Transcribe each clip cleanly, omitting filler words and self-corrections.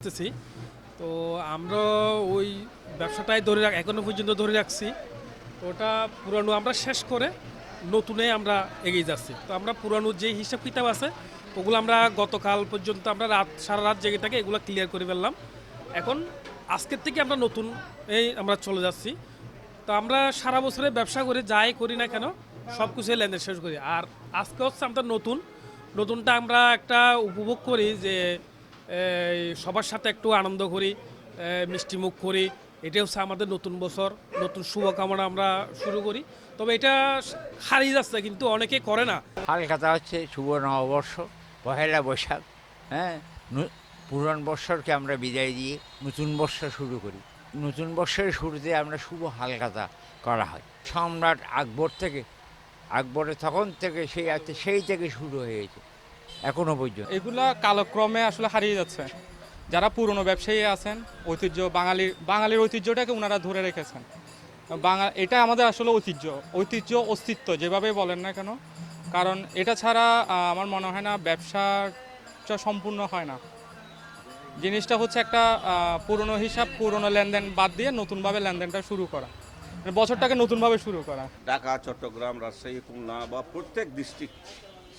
করতেছি। তো আমরা ওই ব্যবসাটাই এখনো পর্যন্ত ধরে রাখছি। ওটা পুরানো আমরা শেষ করে নতুনে আমরা এগিয়ে যাচ্ছি। তো আমরা পুরানো যে হিসাব কিতাব আছে ওগুলো আমরা গতকাল পর্যন্ত আমরা সারা রাত জেগে থেকে এগুলো ক্লিয়ার করে ফেললাম। এখন আজকের থেকে আমরা নতুন আমরা চলে যাচ্ছি। তো আমরা সারা বছরে ব্যবসা করে যাই করি না কেন সব কিছু লেনদেন শেষ করি। আর আজকে হচ্ছে আমাদের নতুনটা আমরা একটা উপভোগ করি যে সবার সাথে একটু আনন্দ করি, মিষ্টি মুখ করি। এটা হচ্ছে আমাদের নতুন বছর, নতুন শুভকামনা আমরা শুরু করি। তবে এটা হারিয়ে যাচ্ছে কিন্তু অনেকে করে না। হালখাতা হচ্ছে শুভ নববর্ষ, পহেলা বৈশাখ। হ্যাঁ, পুরান বৎসরকে আমরা বিদায় দিয়ে নতুন বৎসর শুরু করি। নতুন বৎসরের শুরুতে আমরা শুভ হালখাতা করা হয়। সম্রাট আকবর থেকে, আকবরের তখন থেকে সেই থেকে শুরু হয়েছে এখনো পর্যন্ত। এগুলা কালক্রমে আসলে হারিয়ে যাচ্ছে। যারা পুরনো ব্যবসায়ী আছেন, বাঙালির ঐতিহ্যটাকে ওনারা ধরে রেখেছেন। এটা আমাদের আসলে ঐতিহ্য অস্তিত্ব যেভাবে বলেন না কেন, কারণ এটা ছাড়া আমার মনে হয় না ব্যবসাটা সম্পূর্ণ হয় না। জিনিসটা হচ্ছে একটা পুরনো হিসাব, পুরনো লেনদেন বাদ দিয়ে নতুনভাবে লেনদেনটা শুরু করা, মানে বছরটাকে নতুনভাবে শুরু করা। ঢাকা, চট্টগ্রাম, রাজশাহী, খুলনা বা প্রত্যেক ডিস্ট্রিক্ট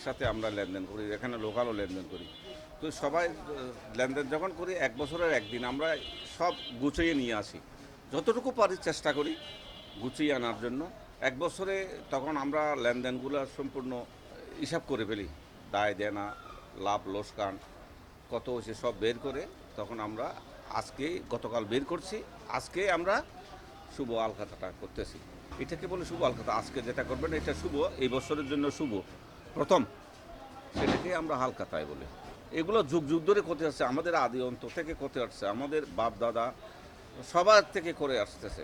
সাথে আমরা লেনদেন করি, এখানে লোকালও লেনদেন করি। তো সবাই লেনদেন যখন করি এক বছরের একদিন আমরা সব গুছিয়ে নিয়ে আসি, যতটুকু পারি চেষ্টা করি গুছিয়ে আনার জন্য। এক বছরে তখন আমরা লেনদেনগুলো সম্পূর্ণ হিসাব করে ফেলি, দায় দেনা, লাভ লোকসান কত হয়েছে সব বের করে তখন আমরা গতকাল বের করছি, আজকে আমরা শুভ আলখাতাটা করতেছি। এটাকে বলে শুভ আলখাতা। আজকে যেটা করবেন এটা শুভ, এই বছরের জন্য শুভ প্রথম, সেটাকে আমরা হালখাতায় বলি। এগুলো যুগ যুগ ধরে করতে আসছে, আমাদের আদি অন্ত থেকে করতে আসছে, আমাদের বাপ দাদা সবার থেকে করে আসতেছে।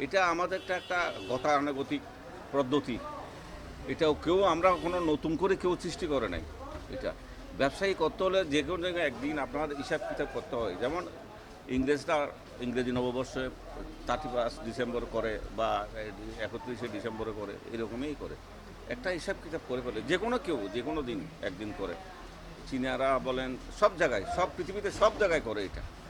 এটা আমাদের একটা গতানুগতিক পদ্ধতি। এটাও আমরা কোনো নতুন করে সৃষ্টি করে নাই। এটা ব্যবসায়ী করতে হলে যে কোনো জায়গায় একদিন আপনার হিসাব কিতাব করতে হয়। যেমন ইংরেজি নববর্ষে 31 ডিসেম্বর করে বা 31শে ডিসেম্বরে করে, এরকমই করে একটা হিসাব কিতাব করে ফেলে। যে কোনো দিন একদিন করে। চীনারা বলেন সব জায়গায়, সব পৃথিবীতে সব জায়গায় করে এটা।